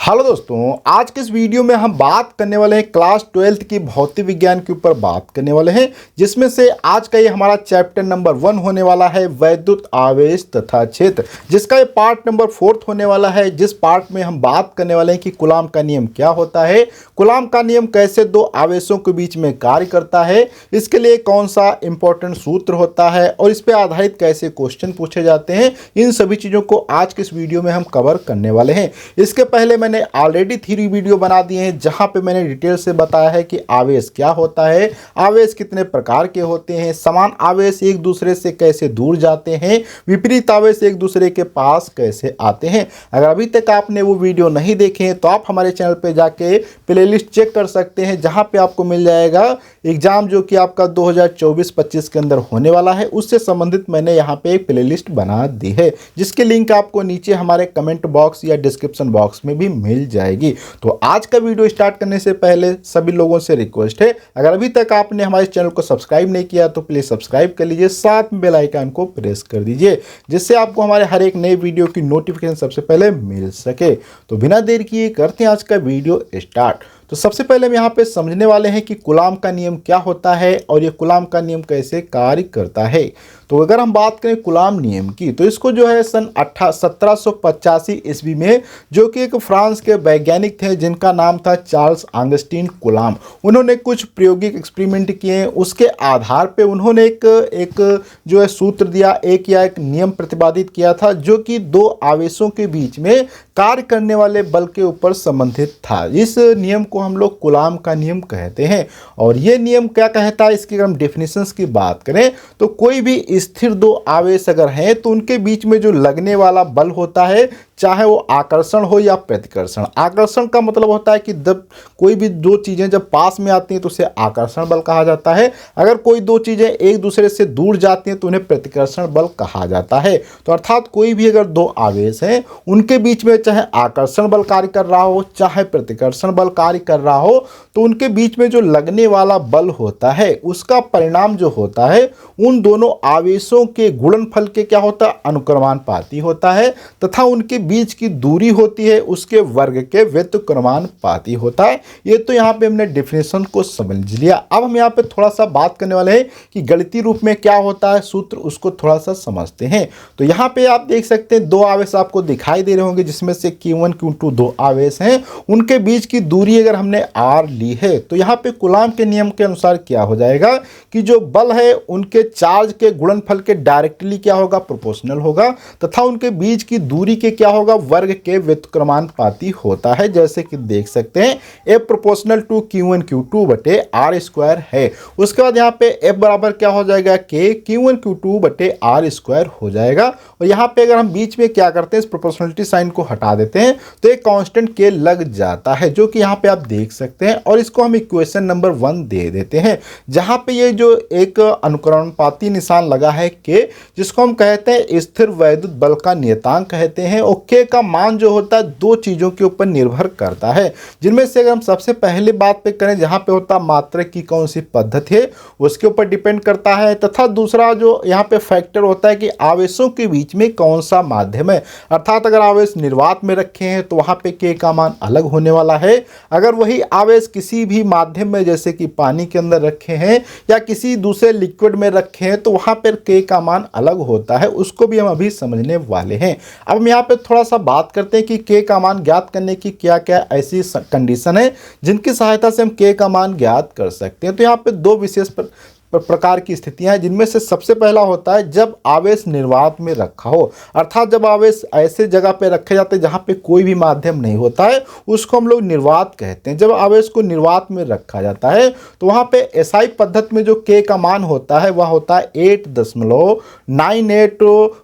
Hello दोस्तों, आज के इस वीडियो में हम बात करने वाले हैं क्लास 12th की भौतिक विज्ञान के ऊपर बात करने वाले हैं, जिसमें से आज का ये हमारा चैप्टर नंबर 1 होने वाला है वैद्युत आवेश तथा क्षेत्र, जिसका ये पार्ट नंबर 4 होने वाला है। जिस पार्ट में हम बात करने वाले हैं कि कूलाम का नियम क्या होता है, कूलाम का नियम कैसे दो आवेशों के बीच में कार्य करता है, इसके लिए कौन सा इंपॉर्टेंट सूत्र होता है और इस पर आधारित कैसे क्वेश्चन पूछे जाते हैं, इन सभी चीज़ों को आज के इस वीडियो में हम कवर करने वाले हैं। इसके पहले मैंने ऑलरेडी 3 वीडियो बना दिए हैं जहां पे मैंने डिटेल से बताया है कि आवेश क्या होता है, आवेश कितने प्रकार के होते हैं, समान आवेश एक दूसरे से कैसे दूर जाते हैं, विपरीत आवेश एक दूसरे के पास कैसे आते हैं। अगर अभी तक आपने वो वीडियो नहीं देखे हैं तो आप हमारे चैनल पे जाके प्लेलिस्ट चेक कर सकते हैं, जहां पे आपको मिल जाएगा एग्जाम जो कि आपका 2024-25 के अंदर होने वाला है, उससे संबंधित मैंने यहाँ पे एक प्लेलिस्ट बना दी है, जिसके लिंक आपको नीचे हमारे कमेंट बॉक्स या डिस्क्रिप्शन बॉक्स में भी मिल जाएगी। तो आज का वीडियो स्टार्ट करने से पहले सभी लोगों से रिक्वेस्ट है, अगर अभी तक आपने हमारे चैनल को सब्सक्राइब नहीं किया तो प्लीज सब्सक्राइब कर लीजिए, साथ में बेल आइकन को प्रेस कर दीजिए, जिससे आपको हमारे हर एक नए वीडियो की नोटिफिकेशन सबसे पहले मिल सके। तो बिना देर किए करते हैं आज का वीडियो स्टार्ट। तो सबसे पहले हम यहाँ पे समझने वाले हैं कि कूलाम का नियम क्या होता है और ये कूलाम का नियम कैसे कार्य करता है। तो अगर हम बात करें कूलाम नियम की, तो इसको जो है सन 1785 ईस्वी में जो कि एक फ्रांस के वैज्ञानिक थे जिनका नाम था चार्ल्स ऑगस्टीन कूलाम, उन्होंने कुछ प्रायोगिक एक्सपेरिमेंट किए। उसके आधार पे उन्होंने एक जो है सूत्र दिया, एक नियम प्रतिपादित किया था जो कि दो आवेशों के बीच में कार्य करने वाले बल के ऊपर संबंधित था। इस नियम को हम लोग कूलाम का नियम कहते हैं। और ये नियम क्या कहता है, इसकी अगर हम डेफिनेशंस की बात करें तो कोई भी स्थिर दो आवेश अगर हैं तो उनके बीच में जो लगने वाला बल होता है, चाहे वो आकर्षण हो या प्रतिकर्षण। आकर्षण का मतलब होता है कि जब कोई भी दो चीज़ें जब पास में आती हैं तो उसे आकर्षण बल कहा जाता है, अगर कोई दो चीज़ें एक दूसरे से दूर जाती हैं तो उन्हें प्रतिकर्षण बल कहा जाता है। तो अर्थात कोई भी अगर दो आवेश हैं उनके बीच में चाहे आकर्षण बल कार्य कर रहा हो चाहे प्रतिकर्षण बल कार्य कर रहा हो, तो उनके बीच में जो लगने वाला बल होता है उसका परिणाम जो होता है उन दोनों आवेशों के गुणनफल के क्या होता है, अनुक्रमानुपाती होता है, तथा उनके बीच की दूरी होती है उसके वर्ग के व्युत्क्रमानुपाती होता है। ये तो यहाँ पे हमने डेफिनेशन को समझ लिया। अब हम यहाँ पे थोड़ा सा बात करने वाले हैं कि गणितीय रूप में क्या होता है सूत्र, उसको थोड़ा सा समझते हैं। तो यहाँ पे आप देख सकते हैं दो आवेश आपको दिखाई दे रहे होंगे, जिसमें से Q1 Q2 दो आवेश हैं, उनके बीच की दूरी अगर हमने R ली है तो यहाँ पे कूलाम के नियम के अनुसार क्या हो जाएगा कि जो बल है उनके चार्ज के गुणनफल के डायरेक्टली क्या होगा, प्रोपोर्शनल होगा, तथा उनके बीच की दूरी के क्या होगा, वर्ग के व्युत्क्रमानुपाती होता है। जैसे कि देख सकते हैं F proportional to Q1 Q2 बटे R स्क्वायर है। उसके बाद यहाँ पे F बराबर क्या हो जाएगा, K Q1 Q2 बटे R स्क्वायर हो जाएगा। और यहाँ पे अगर हम बीच में क्या करते हैं, इस प्रोपोर्शनलिटी साइन को हटा देते हैं तो एक कांस्टेंट K लग जाता है, जो कि यहाँ पे आप देख सकते हैं। और इसको हम इक्वेशन नंबर 1 दे देते हैं, जहाँ पे ये जो एक अनुक्रमानुपाती निशान लगा है K, जिसको हम कहते हैं स्थिर वैद्युत बल का नियतांक कहते हैं। और K का मान जो होता है दो चीज़ों के ऊपर निर्भर करता है, जिनमें से अगर हम सबसे पहले बात पे करें जहाँ पे होता है मात्रक की कौन सी पद्धति है उसके ऊपर डिपेंड करता है, तथा दूसरा जो यहाँ पे फैक्टर होता है कि आवेशों के बीच में कौन सा माध्यम है। अर्थात अगर आवेश निर्वात में रखे हैं तो वहाँ पे K का मान अलग होने वाला है, अगर वही आवेश किसी भी माध्यम में जैसे कि पानी के अंदर रखे हैं या किसी दूसरे लिक्विड में रखे हैं तो वहाँ पर K का मान अलग होता है, उसको भी हम अभी समझने वाले हैं। अब हम यहाँ पे थोड़ा सा बात करते हैं कि K का मान ज्ञात करने की क्या क्या ऐसी कंडीशन है जिनकी सहायता से हम K का मान ज्ञात कर सकते हैं। तो यहाँ पे दो विशेष प्रकार की स्थितियां हैं, जिनमें से सबसे पहला होता है जब आवेश निर्वात में रखा हो, अर्थात जब आवेश ऐसे जगह पे रखे जाते हैं जहां पे कोई भी माध्यम नहीं होता है, उसको हम लोग निर्वात कहते हैं। जब आवेश को निर्वात में रखा जाता है तो वहां पे एसआई पद्धति में जो K का मान होता है वह होता है 8.98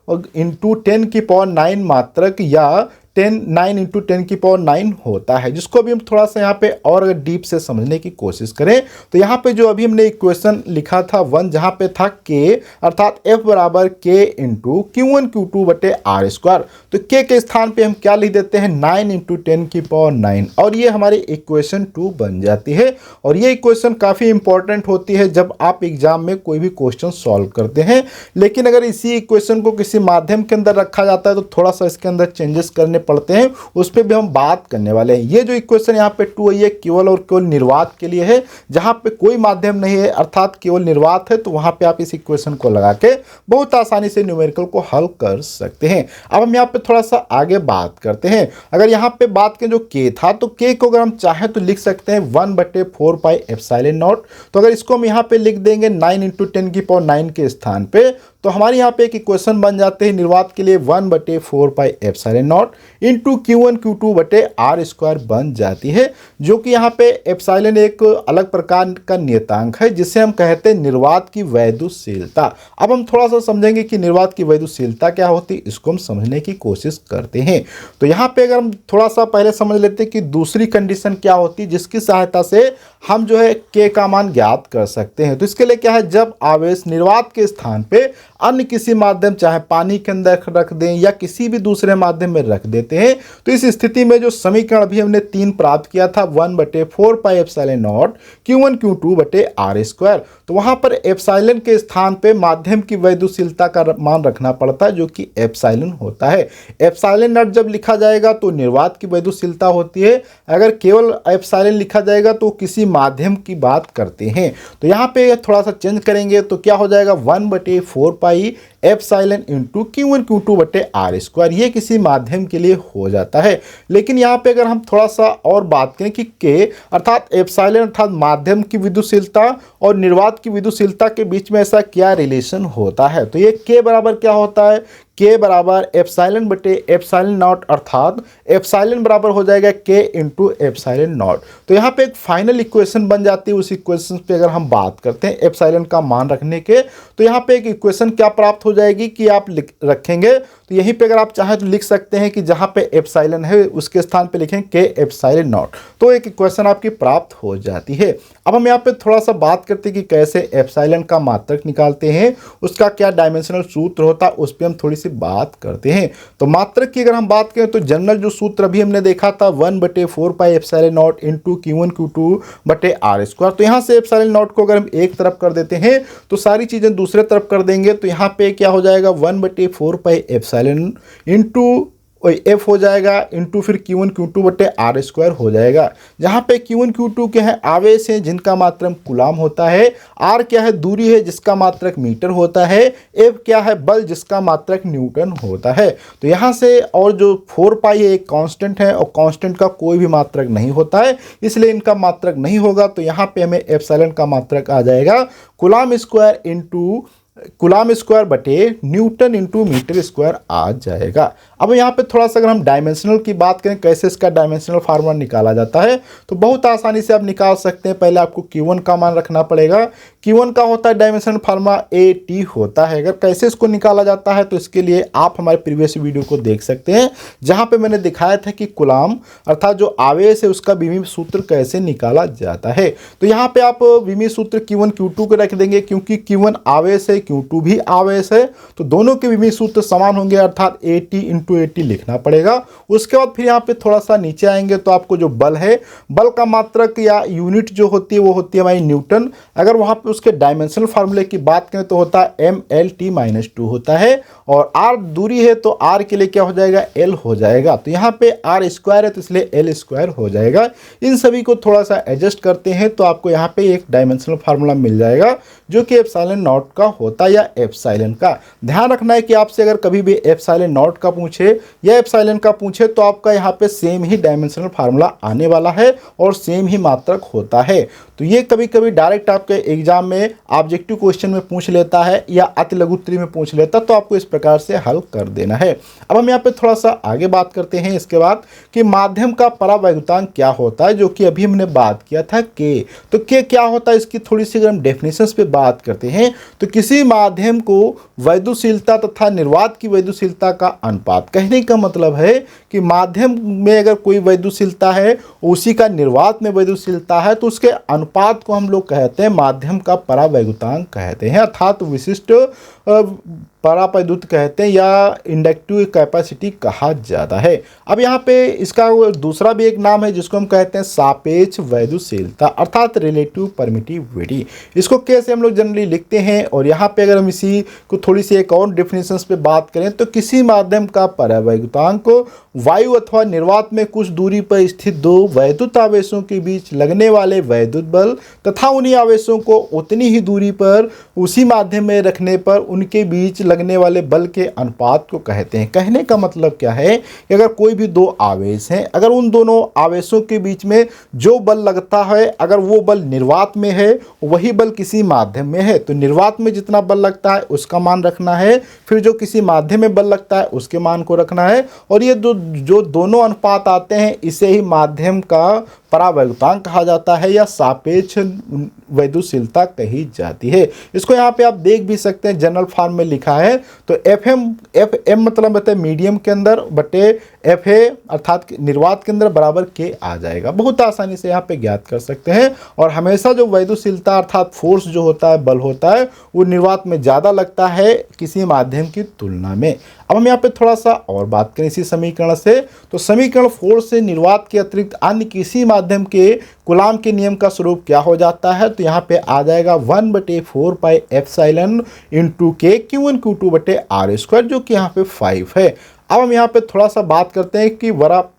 × 10⁹ मात्रक या 9 × 10⁹ होता है, जिसको अभी हम थोड़ा सा यहाँ पे और अगर डीप से समझने की कोशिश करें तो यहाँ पे जो अभी हमने इक्वेशन लिखा था 1, जहाँ पे था K अर्थात F बराबर K × Q1 Q2 बटे R स्क्वायर, तो K के स्थान पे हम क्या लिख देते हैं 9 × 10⁹, और ये हमारी इक्वेशन 2 बन जाती है। और ये इक्वेशन काफ़ी इंपॉर्टेंट होती है जब आप एग्जाम में कोई भी क्वेश्चन सॉल्व करते हैं। लेकिन अगर इसी इक्वेशन को किसी माध्यम के अंदर रखा जाता है तो थोड़ा सा इसके अंदर चेंजेस करने पड़ते हैं उस पर भी हम बात करने वाले हैं। ये जो इक्वेशन यहाँ पे 2 है ये केवल और केवल निर्वात के लिए है, जहाँ पे कोई माध्यम नहीं है अर्थात केवल निर्वात है, तो वहाँ पे आप इस इक्वेशन को लगा के बहुत आसानी से न्यूमेरिकल को हल कर सकते हैं। अब हम यहाँ पे थोड़ा सा आगे बात करते हैं। अगर यहाँ पे बात करें जो के था, तो के को अगर हम चाहें तो लिख सकते हैं 1/4 पाई एप्सिलॉन नॉट। तो अगर इसको हम यहाँ पे लिख देंगे 9 × 10⁹ के स्थान पे, तो हमारे यहाँ पे एक इक्वेशन बन जाते हैं निर्वात के लिए 1/4 pi epsilon not into Q1 Q2/r² बन जाती है, जो कि यहाँ पे एप्सिलॉन एक अलग प्रकार का नियतांक है जिसे हम कहते हैं निर्वात की वैद्युशीलता। अब हम थोड़ा सा समझेंगे कि निर्वात की वैद्युशीलता क्या होती है, इसको हम समझने की कोशिश करते हैं। तो यहाँ पे अगर हम थोड़ा सा पहले समझ लेते हैं कि दूसरी कंडीशन क्या होती है जिसकी सहायता से हम जो है के का मान ज्ञात कर सकते हैं। तो इसके लिए क्या है, जब आवेश निर्वात के स्थान पे अन्य किसी माध्यम चाहे पानी के अंदर रख दें या किसी भी दूसरे माध्यम में रख देते हैं, तो इस स्थिति में जो समीकरण अभी हमने 3 प्राप्त किया था 1/4 pi epsilon not Q1 Q2/r², तो वहां पर एप्सिलॉन के स्थान पे माध्यम की वैद्युशीलता का मान रखना पड़ता है जो कि एप्सिलॉन होता है। एप्सिलॉन नॉट जब लिखा जाएगा तो निर्वात की वैद्युशीलता होती है, अगर केवल एप्सिलॉन लिखा जाएगा तो किसी माध्यम की बात करते हैं। तो यहाँ पे थोड़ा सा चेंज करेंगे तो क्या हो जाएगा 1/4 pi epsilon into Q1 Q2/r², ये किसी माध्यम के लिए हो जाता है। लेकिन यहाँ पे अगर हम थोड़ा सा और बात करें कि के अर्थात एप्सिलॉन अर्थात माध्यम की विद्युशीलता और निर्वात की विद्युशीलता के बीच में ऐसा क्या रिलेशन होता है, तो ये के बराबर क्या होता है, के बराबर एप्सिलॉन नॉट अर्थात एप्सिलॉन बराबर हो जाएगा के इंटू एप्सिलॉन नॉट। तो यहाँ पे एक फाइनल इक्वेशन बन जाती है। उस इक्वेशन पे अगर हम बात करते हैं एप्सिलॉन का मान रखने के, तो यहाँ पे एक इक्वेशन क्या प्राप्त हो जाएगी कि आप रखेंगे, तो यहीं पे अगर आप चाहें तो लिख सकते हैं कि जहाँ पे एप्सिलॉन है उसके स्थान पे लिखें के एप्सिलॉन नॉट, तो एक इक्वेशन आपकी प्राप्त हो जाती है। अब हम यहाँ पे थोड़ा सा बात करते हैं कि कैसे एप्सिलॉन का मात्रक निकालते हैं, उसका क्या डायमेंशनल सूत्र होता है, उस पर हम थोड़ी सी बात करते हैं। तो मात्रक की अगर हम बात करें तो जनरल जो सूत्र अभी हमने देखा था 1/4 pi epsilon not into Q1 Q2/r², तो यहाँ से एप्सिलॉन नॉट को अगर हम एक तरफ कर देते हैं तो सारी चीज़ें दूसरे तरफ कर देंगे, तो यहाँ पे क्या हो जाएगा 1/4 पाई एप्सिलॉन इंटू एफ हो जाएगा इंटू फिर Q1 Q2/r² हो जाएगा, जहाँ पे Q1 Q2 क्या है आवेश है जिनका मात्रक कूलाम होता है, R क्या है दूरी है जिसका मात्रक मीटर होता है, F क्या है बल जिसका मात्रक न्यूटन होता है। तो यहाँ से और जो 4 पाई है एक कांस्टेंट है और कांस्टेंट का कोई भी मात्रक नहीं होता है, इसलिए इनका मात्रक नहीं होगा। तो यहाँ पे हमें एप्सिलॉन का मात्रक आ जाएगा कूलाम स्क्वायर बटे न्यूटन इंटू मीटर स्क्वायर आ जाएगा। अब यहाँ पे थोड़ा सा अगर हम डायमेंशनल की बात करें कैसे इसका डायमेंशनल फार्मूला निकाला जाता है, तो बहुत आसानी से आप निकाल सकते हैं। पहले आपको Q1 का मान रखना पड़ेगा। Q1 का होता है डायमेंशनल फार्मूला AT होता है। अगर कैसे इसको निकाला जाता है तो इसके लिए आप हमारे प्रीवियस वीडियो को देख सकते हैं, जहाँ पे मैंने दिखाया था कि कूलाम अर्थात जो आवेश है उसका विमीय सूत्र कैसे निकाला जाता है। तो यहाँ पे आप विमीय सूत्र Q1 Q2 को रख देंगे, क्योंकि Q1 आवेश है Q2 भी आवेश है, तो दोनों के विमीय सूत्र समान होंगे अर्थात AT इंटू AT लिखना पड़ेगा। उसके बाद फिर यहाँ पे थोड़ा सा नीचे आएंगे तो आपको जो बल है, बल का मात्रक या यूनिट जो होती है वो होती है हमारी न्यूटन। अगर वहाँ पे उसके डायमेंशनल फार्मूले की बात करें तो होता है MLT-2 होता है, और R दूरी है तो R के लिए क्या हो जाएगा L हो जाएगा। तो यहाँ पे R² है तो इसलिए L² हो जाएगा। इन सभी को थोड़ा सा एडजस्ट करते हैं तो आपको यहाँ पे एक डायमेंशनल फार्मूला मिल जाएगा जो कि एप्सिलॉन नॉट का होता है या एप्सिलॉन का। ध्यान रखना है कि आपसे अगर कभी भी एप्सिलॉन नॉट का पूछे या एप्सिलॉन का पूछे तो आपका यहाँ पे सेम ही डायमेंशनल फार्मूला आने वाला है और सेम ही मात्रक होता है। तो ये कभी कभी डायरेक्ट आपके एग्जाम में ऑब्जेक्टिव क्वेश्चन में पूछ लेता है या अति लघुत्तरी में पूछ लेता, तो आपको इस प्रकार से हल कर देना है। अब हम यहाँ पे थोड़ा सा आगे बात करते हैं इसके बाद कि माध्यम का परावैद्युतांक क्या होता है, जो कि अभी हमने बात किया था के। तो के क्या होता है इसकी थोड़ी सी अगर हम डेफिनेशंस पे बात करते हैं तो किसी माध्यम को वैद्युशीलता तथा निर्वात की वैद्युशीलता का अनुपात, कहने का मतलब है कि माध्यम में अगर कोई वैद्युशीलता है उसी का निर्वात में वैद्युशीलता है तो उसके अनुपात को हम लोग कहते हैं माध्यम का परावैद्युतांक कहते हैं, अर्थात विशिष्ट परावैद्युत कहते हैं या इंडक्टिव कैपेसिटी कहा जाता है। अब यहाँ पे इसका दूसरा भी एक नाम है जिसको हम कहते हैं सापेक्ष वैद्युतशीलता अर्थात रिलेटिव परमिटिविटी। इसको कैसे हम लोग जनरली लिखते हैं, और यहाँ पे अगर हम इसी को थोड़ी सी एक और डेफिनेशंस पे बात करें तो किसी माध्यम का परावैद्युतांक को वायु अथवा निर्वात में कुछ दूरी पर स्थित दो वैद्युत आवेशों के बीच लगने वाले वैद्युत बल तथा उन्हीं आवेशों को उतनी ही दूरी पर उसी माध्यम में रखने पर उनके बीच लगने वाले बल के अनुपात को कहते हैं। कहने का मतलब क्या है कि अगर कोई भी दो आवेश हैं, अगर उन दोनों आवेशों के बीच में जो बल लगता है अगर वो बल निर्वात में है वही बल किसी माध्यम में है तो निर्वात में जितना बल लगता है उसका मान रखना है, फिर जो किसी माध्यम में बल लगता है उसके मान को रखना है, और ये जो दोनों अनुपात आते हैं इसे ही माध्यम का परावैद्युतांक कहा जाता है या सापेक्ष वैद्युतशीलता कही जाती है। इसको यहाँ पे आप देख भी सकते हैं, जनरल फॉर्म में लिखा है तो एफ मतलब होता है मीडियम के अंदर बटे एफ ए अर्थात निर्वात के अंदर बराबर के आ जाएगा। बहुत आसानी से यहाँ पे ज्ञात कर सकते हैं, और हमेशा जो वैद्युतशीलता अर्थात फोर्स जो होता है, बल होता है, वो निर्वात में ज़्यादा लगता है किसी माध्यम की तुलना में। अब हम यहाँ पे थोड़ा सा और बात करें इसी समीकरण से, तो समीकरण फोर्स से निर्वात के अतिरिक्त अन्य किसी माध्यम के कूलाम के नियम का स्वरूप क्या हो जाता है, तो यहाँ पे आ जाएगा 1/4 पाई एप्सिलॉन इंटू के Q1 Q2 बटे आर स्क्वायर, जो कि यहाँ पे 5 है। अब हम यहाँ पे थोड़ा सा बात करते हैं कि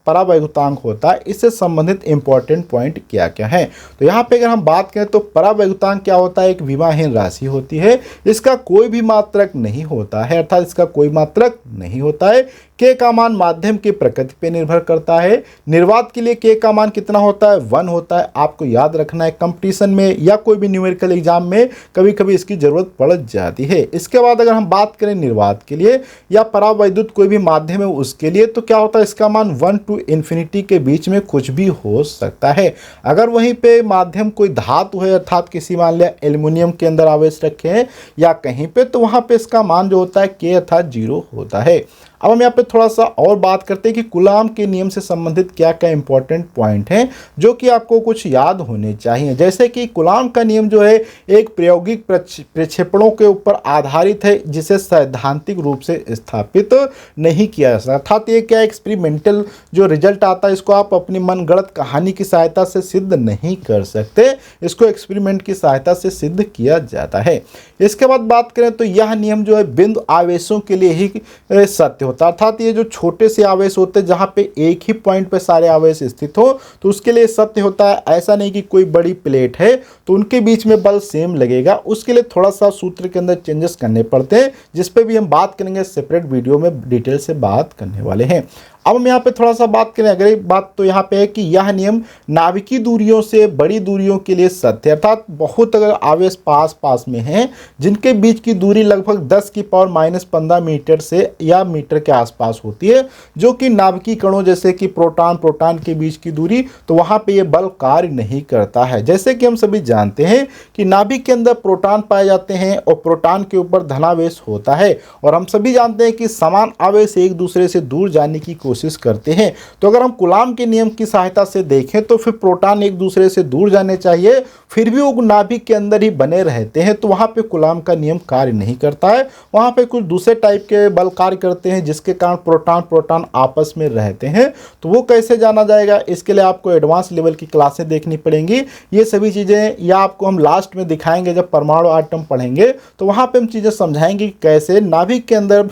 परावैद्युतांक होता है, इससे संबंधित इंपॉर्टेंट पॉइंट क्या क्या है। तो यहाँ पे अगर हम बात करें तो परावैद्युतांक क्या होता है, एक विमाहीन राशि होती है, इसका कोई भी मात्रक नहीं होता है, अर्थात इसका कोई मात्रक नहीं होता है। के का मान माध्यम की प्रकृति पे निर्भर करता है। निर्वात के लिए के का मान कितना होता है, 1 होता है। आपको याद रखना है, कंपटीशन में या कोई भी न्यूमेरिकल एग्जाम में कभी कभी इसकी जरूरत पड़ जाती है। इसके बाद अगर हम बात करें निर्वात के लिए या परावैद्युत कोई भी माध्यम है उसके लिए, तो क्या होता है, इसका मान 1 to इन्फिनिटी के बीच में कुछ भी हो सकता है। अगर वहीं पे माध्यम कोई धातु है अर्थात किसी मान लिया एल्युमिनियम के अंदर आवेश रखे हैं या कहीं पे, तो वहां पे इसका मान जो होता है के अर्थात 0 होता है। अब हम यहाँ पे थोड़ा सा और बात करते हैं कि कूलाम के नियम से संबंधित क्या क्या इंपॉर्टेंट पॉइंट हैं जो कि आपको कुछ याद होने चाहिए। जैसे कि कूलाम का नियम जो है एक प्रायोगिक प्रक्षेपणों के ऊपर आधारित है जिसे सैद्धांतिक रूप से स्थापित नहीं किया जा सकता, अर्थात ये क्या एक्सपेरिमेंटल जो रिजल्ट आता है इसको आप अपनी मनगढ़ंत कहानी की सहायता से सिद्ध नहीं कर सकते, इसको एक्सपेरिमेंट की सहायता से सिद्ध किया जाता है। इसके बाद बात करें तो यह नियम जो है बिंदु आवेशों के लिए ही सत्य होता है, अर्थात ये जो छोटे से आवेश होते हैं जहां पे एक ही पॉइंट पे सारे आवेश स्थित हो तो उसके लिए सत्य होता है। ऐसा नहीं कि कोई बड़ी प्लेट है तो उनके बीच में बल सेम लगेगा, उसके लिए थोड़ा सा सूत्र के अंदर चेंजेस करने पड़ते हैं, जिस पे भी हम बात करेंगे, सेपरेट वीडियो में डिटेल से बात करने वाले हैं। अब हम यहाँ पे थोड़ा सा बात करें, अगली बात तो यहाँ पे है कि यह नियम नाभिकीय दूरियों से बड़ी दूरियों के लिए सत्य है, अर्थात बहुत अगर आवेश पास पास में हैं जिनके बीच की दूरी लगभग 10⁻⁻15 मीटर से या मीटर के आसपास होती है, जो कि नाभिकीय कणों जैसे कि प्रोटॉन के बीच की दूरी, तो वहाँ पे ये बल कार्य नहीं करता है। जैसे कि हम सभी जानते हैं कि नाभिक के अंदर प्रोटॉन पाए जाते हैं और प्रोटॉन के ऊपर धनावेश होता है, और हम सभी जानते हैं कि समान आवेश एक दूसरे से दूर जाने की कोशिश करते हैं। तो अगर हम कूलाम के नियम की सहायता से देखें तो फिर प्रोटॉन एक दूसरे से दूर जाने चाहिए, फिर भी वो नाभिक के अंदर ही बने रहते हैं, तो वहाँ पे कूलाम का नियम कार्य नहीं करता है। वहाँ पे कुछ दूसरे टाइप के बल कार्य करते हैं जिसके कारण प्रोटॉन आपस में रहते हैं। तो वो कैसे जाना जाएगा, इसके लिए आपको एडवांस लेवल की क्लासें देखनी पड़ेंगी। ये सभी चीज़ें या आपको हम लास्ट में दिखाएंगे जब परमाणु एटम पढ़ेंगे, तो वहाँ पे हम चीज़ें समझाएंगे कि कैसे नाभिक के अंदर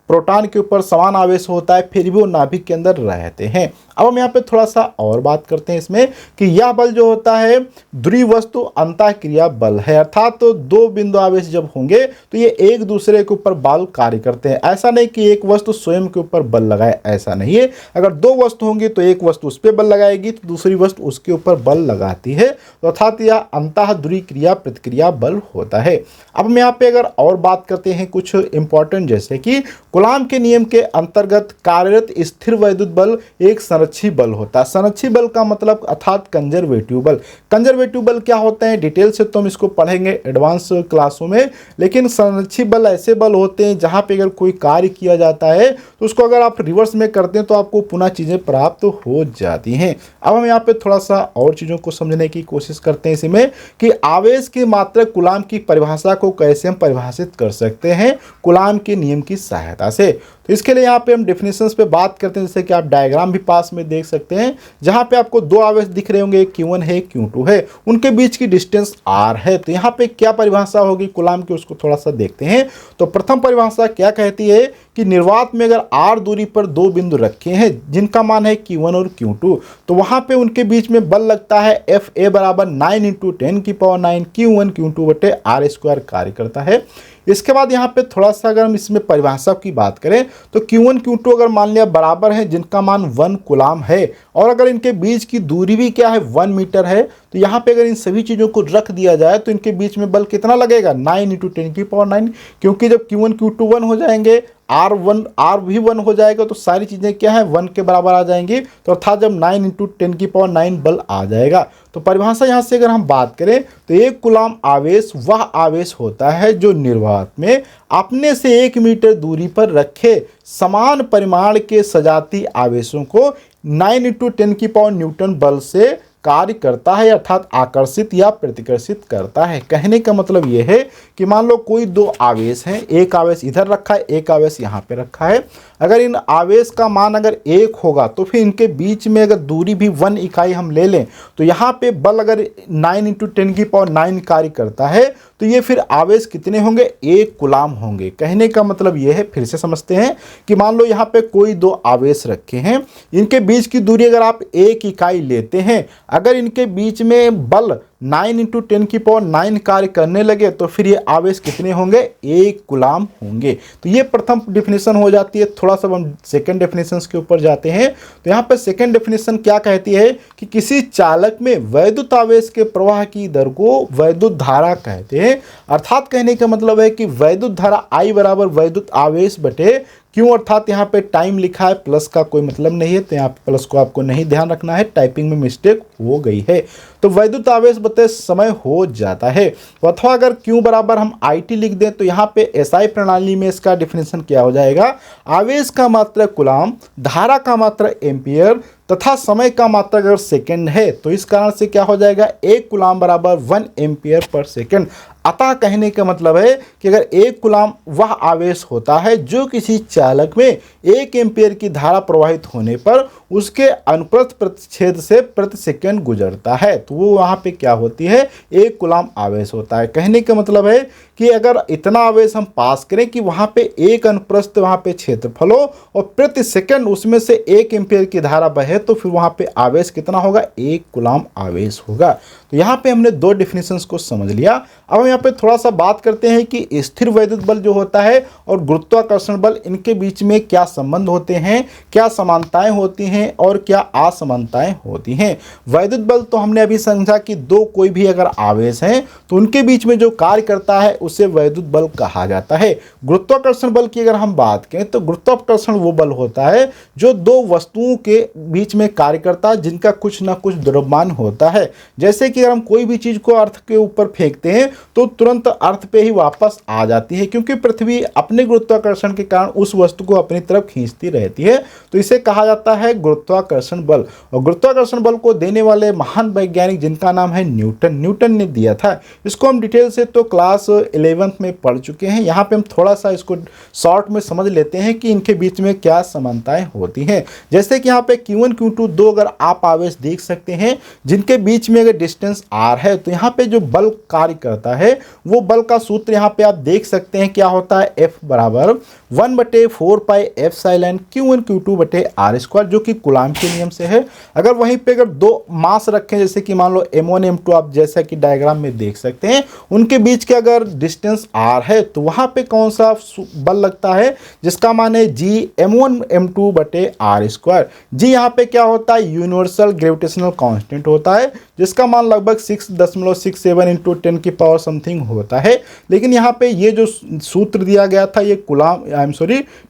प्रोटॉन के ऊपर समान आवेश होता है फिर भी वो नाभिक के अंदर रहते हैं। अब हम यहाँ पे थोड़ा सा और बात करते हैं इसमें कि यह बल जो होता है ध्रुव वस्तु अंतःक्रिया बल है, अर्थात तो दो बिंदु आवेश जब होंगे तो ये एक दूसरे के ऊपर बल कार्य करते हैं। ऐसा नहीं कि एक वस्तु स्वयं के ऊपर बल लगाए, ऐसा नहीं है। अगर दो वस्तु होंगी तो एक वस्तु उस पर बल लगाएगी तो दूसरी वस्तु उसके ऊपर बल लगाती है, अर्थात यह अंतःध्रुवी क्रिया प्रतिक्रिया बल होता है। अब हम यहाँ पे अगर और बात करते हैं कुछ इंपॉर्टेंट, जैसे कि कूलाम के नियम के अंतर्गत कार्यरत स्थिर वैद्युत बल एक संरचना संरक्षी बल होता है। संरक्षी बल का मतलब अर्थात कंजर्वेटिव बल। कंजर्वेटिव बल क्या होते हैं डिटेल से तो हम इसको पढ़ेंगे एडवांस क्लासों में, लेकिन संरक्षी बल ऐसे बल होते हैं जहाँ पे अगर कोई कार्य किया जाता है तो उसको अगर आप रिवर्स में करते हैं तो आपको पुनः चीज़ें प्राप्त हो जाती हैं। अब हम यहाँ पे थोड़ा सा और चीज़ों को समझने की कोशिश करते हैं इसमें कि आवेश की मात्रा कूलाम की परिभाषा को कैसे हम परिभाषित कर सकते हैं कूलाम के नियम की सहायता से। तो इसके लिए यहाँ पे हम डेफिनेशंस पे बात करते हैं, जैसे कि आप डायग्राम भी पास में देख सकते हैं जहाँ पे आपको दो आवेश दिख रहे होंगे, Q1 है Q2 है, उनके बीच की डिस्टेंस R है। तो यहाँ पे क्या परिभाषा होगी कूलाम की उसको थोड़ा सा देखते हैं। तो प्रथम परिभाषा क्या कहती है कि निर्वात में अगर R दूरी पर दो बिंदु रखे हैं जिनका मान है Q1 और Q2, तो वहाँ पे उनके बीच में बल लगता है FA बराबर 9 × 10⁹ Q1 Q2 बटे R² कार्य करता है। इसके बाद यहाँ पे थोड़ा सा अगर हम इसमें परिभाषा की बात करें तो Q1 Q2 अगर मान लिया बराबर है जिनका मान 1 कूलाम है और अगर इनके बीच की दूरी भी क्या है 1 मीटर है, तो यहाँ पे अगर इन सभी चीज़ों को रख दिया जाए तो इनके बीच में बल कितना लगेगा 9 × 10⁹, क्योंकि जब Q1 Q2 1 हो जाएंगे R भी 1 हो जाएगा तो सारी चीज़ें क्या है 1 के बराबर आ जाएंगी, तो अर्थात जब 9 × 10⁹ बल आ जाएगा। तो परिभाषा यहाँ से अगर हम बात करें तो एक कूलाम आवेश वह आवेश होता है जो निर्वात में अपने से 1 मीटर दूरी पर रखे समान परिमाण के सजातीय आवेशों को 9 × 10⁻N बल से कार्य करता है, अर्थात आकर्षित या प्रतिकर्षित करता है। कहने का मतलब यह है कि मान लो कोई दो आवेश हैं, एक आवेश इधर रखा है, एक आवेश यहाँ पे रखा है। अगर इन आवेश का मान अगर 1 होगा तो फिर इनके बीच में अगर दूरी भी 1 इकाई हम ले लें तो यहाँ पे बल अगर 9 × 10⁹ कार्य करता है तो ये फिर आवेश कितने होंगे 1 कूलाम होंगे। कहने का मतलब ये है, फिर से समझते हैं कि मान लो यहाँ पे कोई दो आवेश रखे हैं, इनके बीच की दूरी अगर आप 1 इकाई लेते हैं, अगर इनके बीच में बल 9 × 10⁹ कार्य करने लगे तो फिर ये आवेश कितने होंगे 1 कूलाम होंगे। तो ये प्रथम डेफिनेशन हो जाती है। थोड़ा सा हम सेकंड डेफिनेशन के ऊपर जाते हैं। तो यहाँ पे सेकंड डेफिनेशन क्या कहती है कि किसी चालक में वैद्युत आवेश के प्रवाह की दर को वैद्युत धारा कहते हैं। अर्थात कहने का मतलब है कि वैद्युत धारा I बराबर वैद्युत आवेश बटे क्यों, अर्थात यहाँ पे टाइम लिखा है, प्लस का कोई मतलब नहीं है तो यहाँ पे प्लस को आपको नहीं ध्यान रखना है, टाइपिंग में मिस्टेक हो गई है। तो वैद्युत आवेश बटे समय हो जाता है। अथवा अगर क्यों बराबर हम IT लिख दें तो यहाँ पे SI प्रणाली में इसका डिफिनेशन क्या हो जाएगा, आवेश का मात्रा कूलाम, धारा का मात्रा एम्पियर तथा समय का मात्रा अगर सेकंड है तो इस कारण से क्या हो जाएगा 1 कूलाम बराबर 1 एम्पियर पर सेकंड। अतः कहने का मतलब है कि अगर 1 कूलाम वह आवेश होता है जो किसी चालक में 1 एम्पियर की धारा प्रवाहित होने पर उसके अनुप्रस्थ प्रतिच्छेद से प्रति सेकंड गुजरता है, तो वो वहाँ पे क्या होती है 1 कूलाम आवेश होता है। कहने का मतलब है कि अगर इतना आवेश हम पास करें कि वहाँ पे 1 अनुप्रस्थ वहाँ पे क्षेत्रफल हो और प्रति सेकंड उसमें से 1 एम्पियर की धारा बहे तो फिर वहाँ पे आवेश कितना होगा 1 कूलाम आवेश होगा। तो यहाँ पे हमने दो डेफिनेशंस को समझ लिया। अब हम यहाँ पे थोड़ा सा बात करते हैं कि स्थिर वैद्युत बल जो होता है और गुरुत्वाकर्षण बल, इनके बीच में क्या संबंध होते हैं, क्या समानताएं होती हैं और क्या असमानताएं होती हैं। वैद्युत बल तो हमने अभी समझा कि दो कोई भी अगर आवेश हैं तो उनके बीच में जो कार्य करता है उसे वैद्युत बल कहा जाता है। गुरुत्वाकर्षण बल की अगर हम बात करें तो गुरुत्वाकर्षण वो बल होता है जो दो वस्तुओं के बीच में कार्य करता है जिनका कुछ ना कुछ द्रव्यमान होता है। जैसे कि अगर हम कोई भी चीज को अर्थ के ऊपर फेंकते हैं तो तुरंत अर्थ पे ही वापस आ जाती है, क्योंकि पृथ्वी अपने गुरुत्वाकर्षण के कारण उस वस्तु को अपनी तरफ खींचती रहती है। तो इसे कहा जाता है गुरुत्वाकर्षण बल। और गुरुत्वाकर्षण बल को देने वाले महान वैज्ञानिक जिनका नाम है न्यूटन ने दिया था। इसको हम डिटेल से तो क्लास 11th में पढ़ चुके हैं। यहाँ पे हम थोड़ा सा इसको शॉर्ट में समझ लेते हैं कि इनके बीच में क्या समानताएं होती हैं। जैसे कि यहाँ पे Q1 Q2 दो अगर आप आवेश देख सकते हैं जिनके बीच में अगर डिस्टेंस R है, तो यहाँ पे जो बल कार्य करता है वो बल का सूत्र यहाँ पे आप देख सकते हैं क्या होता है, F बराबर 1/4 पाई एप्सिलॉन Q1 Q2 बटे R², जो कि कूलाम के नियम से है। अगर वहीं पे अगर दो मास रखें, जैसे कि मान लो M1 M2, आप जैसा कि डायग्राम में देख सकते हैं, उनके बीच के अगर डिस्टेंस R है तो वहाँ पे कौन सा बल लगता है जिसका मान है G M1 M2 बटे R²। जी यहाँ पे क्या होता है, यूनिवर्सल ग्रेविटेशनल कांस्टेंट होता है जिसका मान लगभग 6.67 इंटू 10 की पावर समथिंग होता है। लेकिन यहाँ पे ये जो सूत्र दिया गया था ये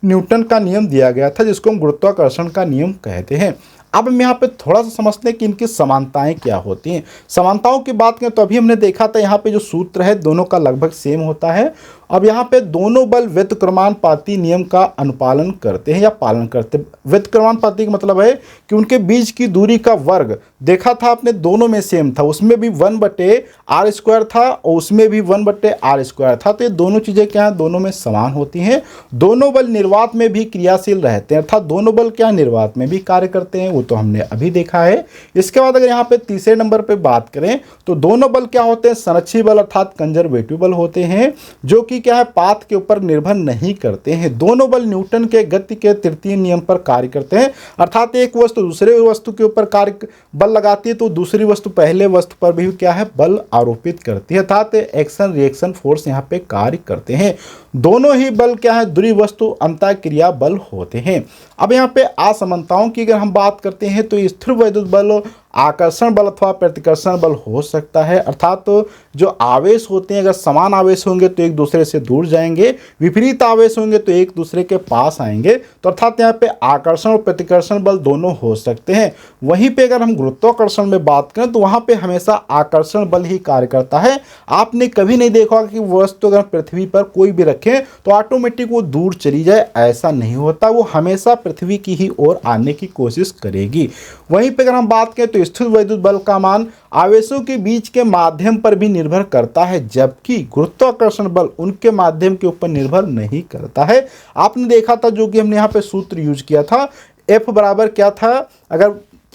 न्यूटन का नियम दिया गया था जिसको हम गुरुत्वाकर्षण का नियम कहते हैं। अब हम यहाँ पे थोड़ा सा समझते हैं कि इनकी समानताएं क्या होती हैं। समानताओं की बात करें तो अभी हमने देखा था यहाँ पे जो सूत्र है दोनों का लगभग सेम होता है। अब यहाँ पे दोनों बल व्युत्क्रमानुपाती नियम का अनुपालन करते हैं या पालन करते हैं। व्युत्क्रमानुपाती का मतलब है कि उनके बीच की दूरी का वर्ग देखा था आपने, दोनों में सेम था, उसमें भी 1/r² था और उसमें भी 1/r² था। तो ये दोनों चीज़ें क्या हैं, दोनों में समान होती हैं। दोनों बल निर्वात में भी क्रियाशील रहते हैं, अर्थात दोनों बल क्या निर्वात में भी कार्य करते हैं, वो तो हमने अभी देखा है। इसके बाद अगर यहाँ पे तीसरे नंबर पे बात करें तो दोनों बल क्या होते हैं, संरक्षी बल अर्थात कंजर्वेटिव बल होते हैं, जो कि क्या है पाथ के ऊपर निर्भर नहीं करते हैं। दोनों बल न्यूटन के गति के तृतीय नियम पर कार्य करते हैं, अर्थात एक वस्तु दूसरे वस्तु के ऊपर कार्य बल लगाती है तो दूसरी वस्तु पहले वस्तु पर भी क्या है बल आरोपित करती है, अर्थात एक्शन रिएक्शन फोर्स यहाँ पे कार्य करते हैं। दोनों ही बल क्या है द्विवस्तु अंतःक्रिया बल होते हैं। अब यहाँ पे असमानताओं की अगर हम बात करते हैं तो स्थिर वैद्युत बल आकर्षण बल अथवा प्रतिकर्षण बल हो सकता है, अर्थात तो जो आवेश होते हैं अगर समान आवेश होंगे तो एक दूसरे से दूर जाएंगे, विपरीत आवेश होंगे तो एक दूसरे के पास आएंगे, तो अर्थात यहाँ पे आकर्षण और प्रतिकर्षण बल दोनों हो सकते हैं। वहीं पे अगर हम गुरुत्वाकर्षण में बात करें तो वहाँ पे हमेशा आकर्षण बल ही कार्य करता है। आपने कभी नहीं देखा कि वस्तु अगर पृथ्वी पर कोई भी रखें तो ऑटोमेटिक वो दूर चली जाए, ऐसा नहीं होता, वो हमेशा पृथ्वी की ही ओर आने की कोशिश करेगी। वहीं पे अगर हम बात करें तो स्थिर वैद्युत बल का मान आवेशों के बीच के माध्यम पर भी निर्भर करता है, जबकि गुरुत्वाकर्षण बल उनके माध्यम के ऊपर निर्भर नहीं करता है। आपने देखा था जो कि हमने यहाँ पे सूत्र यूज किया था, F बराबर क्या था, अगर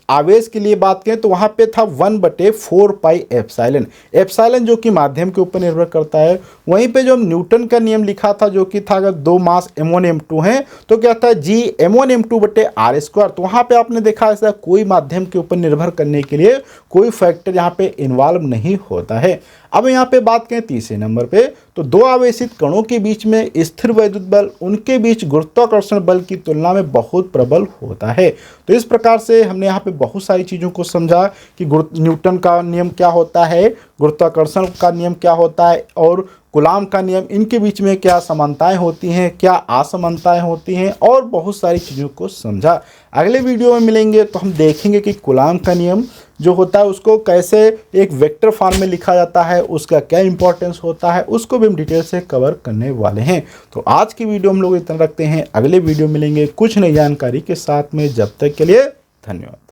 आवेश के लिए बात करें तो वहाँ पे था 1/4πε, एप्सिलॉन जो कि माध्यम के ऊपर निर्भर करता है। वहीं पे जो न्यूटन का नियम लिखा था जो कि था अगर दो मास m1 m2 हैं तो क्या था G m1 m2/r²। तो वहाँ पे आपने देखा ऐसा कोई माध्यम के ऊपर निर्भर करने के लिए कोई फैक्टर यहाँ पे इन्वॉल्व नहीं होता है। अब यहाँ पे बात करें तीसरे नंबर पे तो दो आवेशित कणों के बीच में स्थिर वैद्युत बल उनके बीच गुरुत्वाकर्षण बल की तुलना में बहुत प्रबल होता है। तो इस प्रकार से हमने यहाँ पे बहुत सारी चीज़ों को समझा कि न्यूटन का नियम क्या होता है, गुरुत्वाकर्षण का नियम क्या होता है और कूलॉम का नियम, इनके बीच में क्या समानताएं होती हैं, क्या असमानताएं होती हैं और बहुत सारी चीज़ों को समझा। अगले वीडियो में मिलेंगे तो हम देखेंगे कि कूलॉम का नियम जो होता है उसको कैसे एक वेक्टर फॉर्म में लिखा जाता है, उसका क्या इंपॉर्टेंस होता है, उसको भी हम डिटेल से कवर करने वाले हैं। तो आज की वीडियो हम लोग इतना रखते हैं, अगले वीडियो मिलेंगे कुछ नई जानकारी के साथ में। जब तक के लिए धन्यवाद।